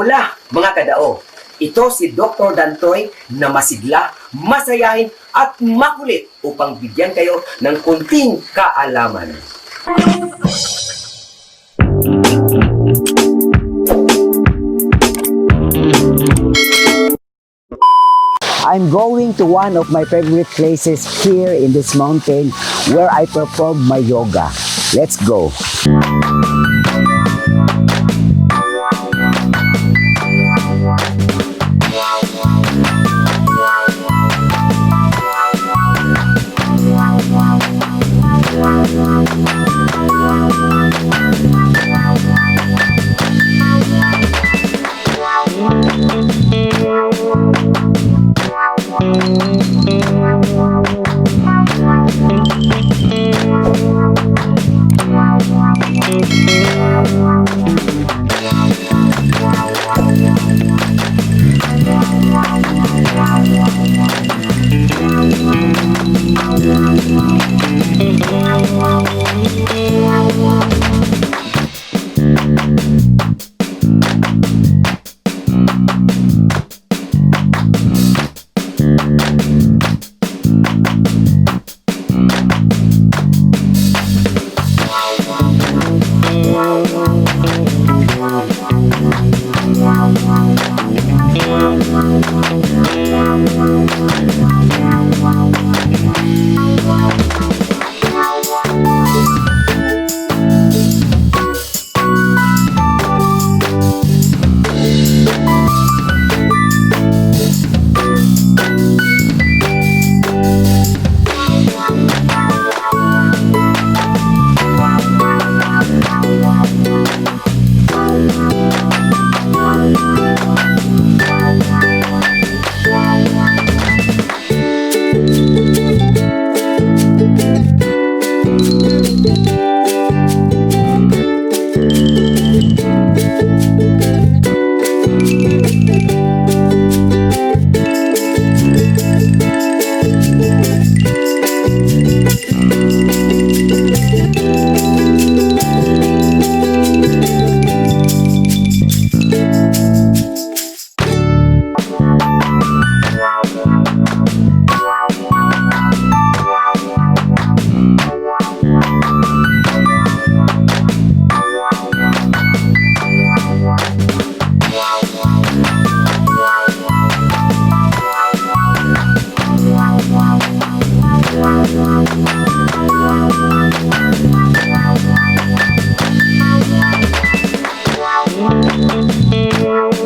Hola mga kadao, ito si Dr. Dantoy na masigla, masayahin at makulit upang bigyan kayo ng kunting kaalaman. I'm going to one of my favorite places here in this mountain where I perform my yoga. Let's go.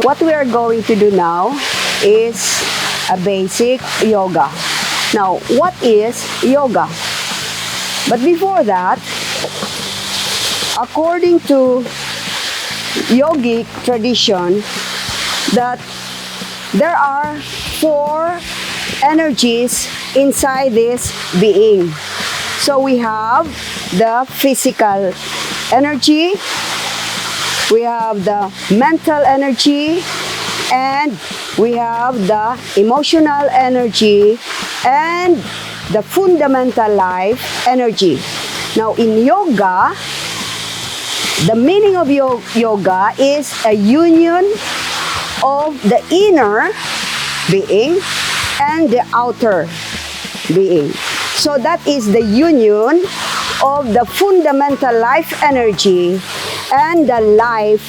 What we are going to do now is a basic yoga. Now, what is yoga? But before that, according to yogic tradition, that there are 4 energies inside this being. So we have the physical energy, we have the mental energy, and we have the emotional energy, and the fundamental life energy. Now in yoga, the meaning of yoga is a union of the inner being and the outer being. So that is the union of the fundamental life energy and the life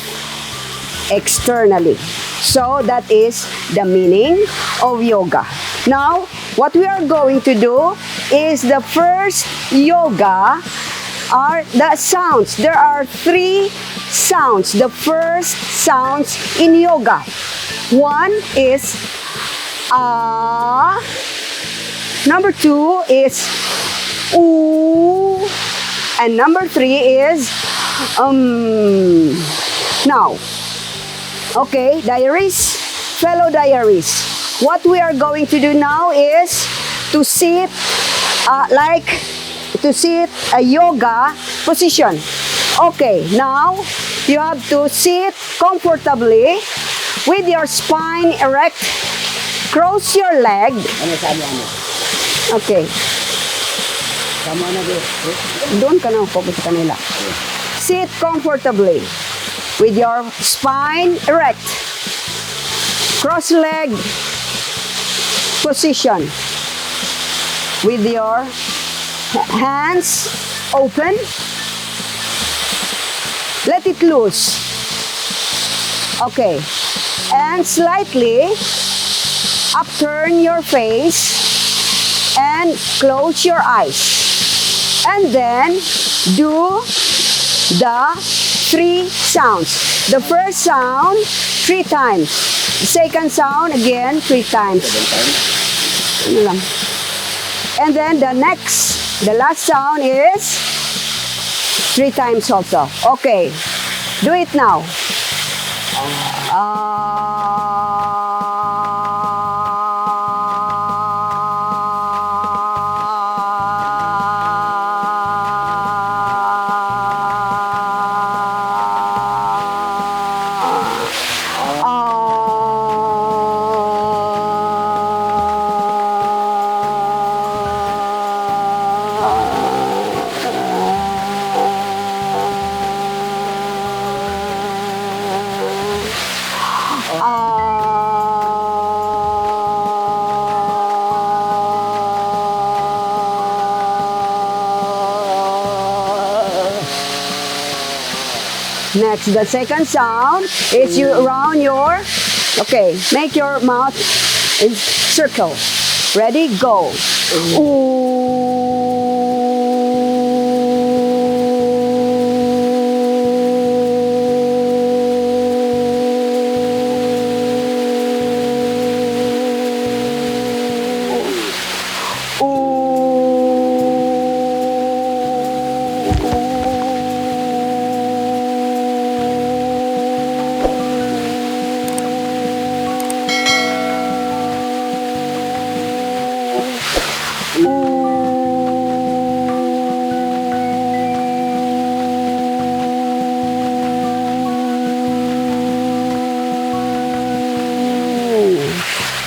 externally. So that is the meaning of yoga. Now, what we are going to do is the first yoga are the sounds. There are 3 sounds. The first sounds in yoga. One is ah. Number 2 is ooh. And number 3 is Now, okay, diaries, fellow diaries, what we are going to do now is to sit a yoga position. Okay, now you have to sit comfortably with your spine erect. Cross your leg. Okay. Doon ka na focus sa kanila. Sit comfortably with your spine erect. cross-leg position with your hands open. Let it loose. Okay. And slightly upturn your face and close your eyes. And then do the 3 sounds. The first sound 3 times. The second sound again 3 times. And then the last sound is 3 times also. Okay. Do it now. Next, the second sound is you round your, okay, make your mouth is circle. Ready, go.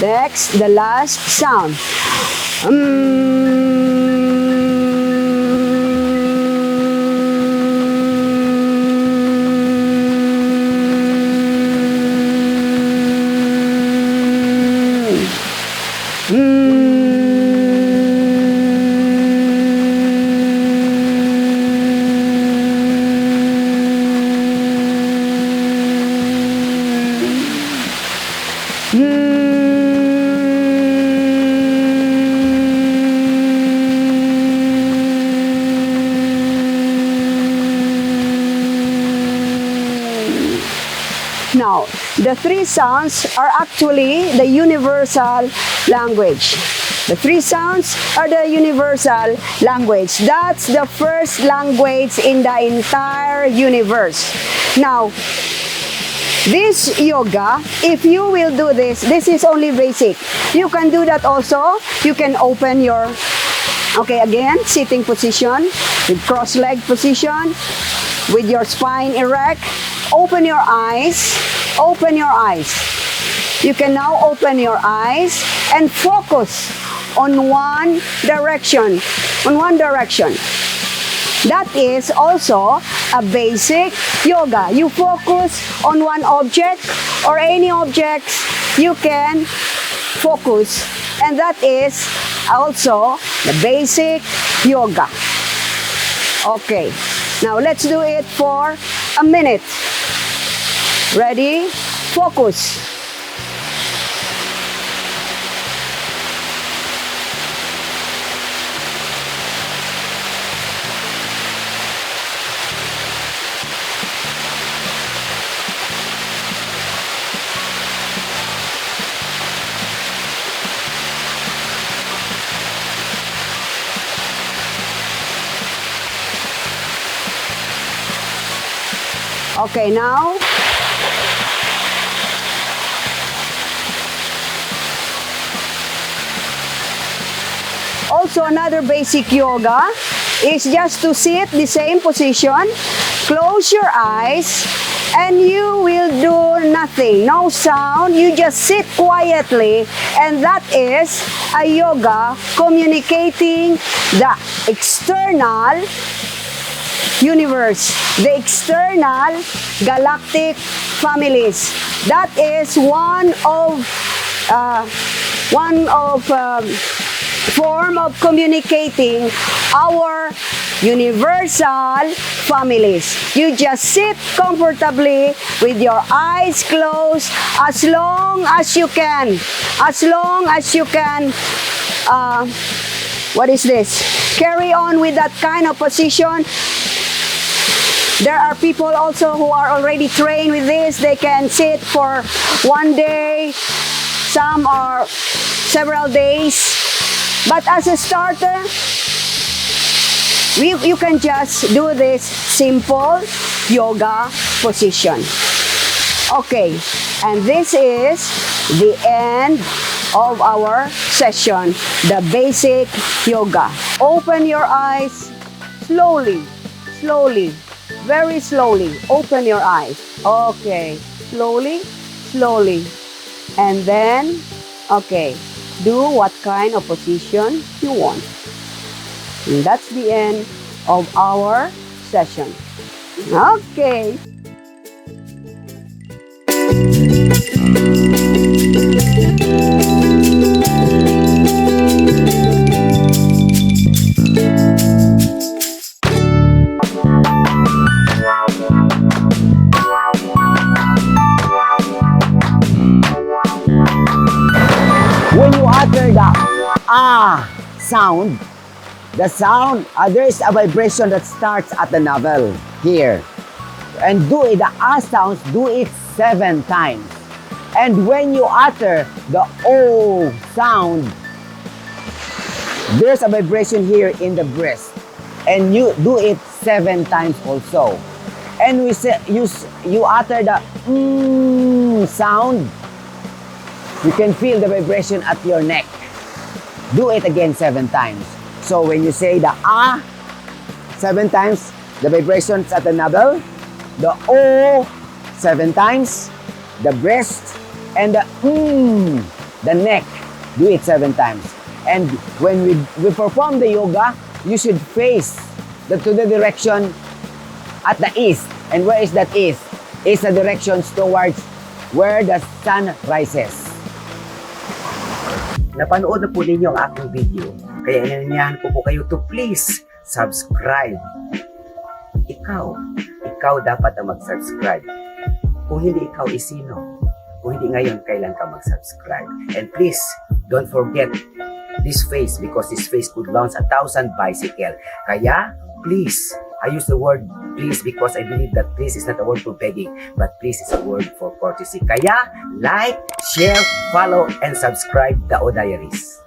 Next, the last sound. Now, the 3 sounds are actually the universal language. The 3 sounds are the universal language. That's the first language in the entire universe. Now, this yoga, if you will do this is only basic. You can do that also. You can open your, okay, again, sitting position, with cross-leg position, with your spine erect. Open your eyes. Open your eyes. You can now open your eyes and focus on one direction. On one direction. That is also a basic yoga. You focus on one object or any objects you can focus. And that is also the basic yoga. Okay. Now let's do it for a minute. Ready? Focus. Okay, now also another basic yoga is just to sit the same position, close your eyes, and you will do nothing, no sound, you just sit quietly, and that is a yoga communicating the external universe, the external galactic families. That is one of form of communicating our universal families. You just sit comfortably with your eyes closed as long as you can. As long as you can, what is this? Carry on with that kind of position. There are people also who are already trained with this. They can sit for one day, some are several days. But as a starter, you can just do this simple yoga position. Okay, and this is the end of our session, the basic yoga. Open your eyes slowly, slowly, very slowly. Open your eyes. Okay, slowly, slowly. And then, okay, do what kind of position you want. And that's the end of our session. Okay. When you utter the ah sound, there is a vibration that starts at the navel here. And do it, the ah sounds, do it 7 times. And when you utter the oh sound, there's a vibration here in the breast. And you do it 7 times also. And we say you utter the sound. You can feel the vibration at your neck. Do it again 7 times. So when you say the ah 7 times, the vibrations at the navel, the oh 7 times, the breast, and the neck. Do it 7 times. And when we perform the yoga, you should face to the direction at the east. And where is that east? It's the directions towards where the sun rises. Napanood na po ninyo ang aking video, kaya inanyayahan ko po kayo to please subscribe. Ikaw dapat na mag-subscribe. Kung hindi ikaw, isino? Kung hindi ngayon, kailan ka mag-subscribe? And please, don't forget this face, because this face could launch 1,000 bicycle. Kaya, please, I use the word please because I believe that please is not a word for begging, but please is a word for courtesy. Kaya, like, share, follow, and subscribe the Diaries.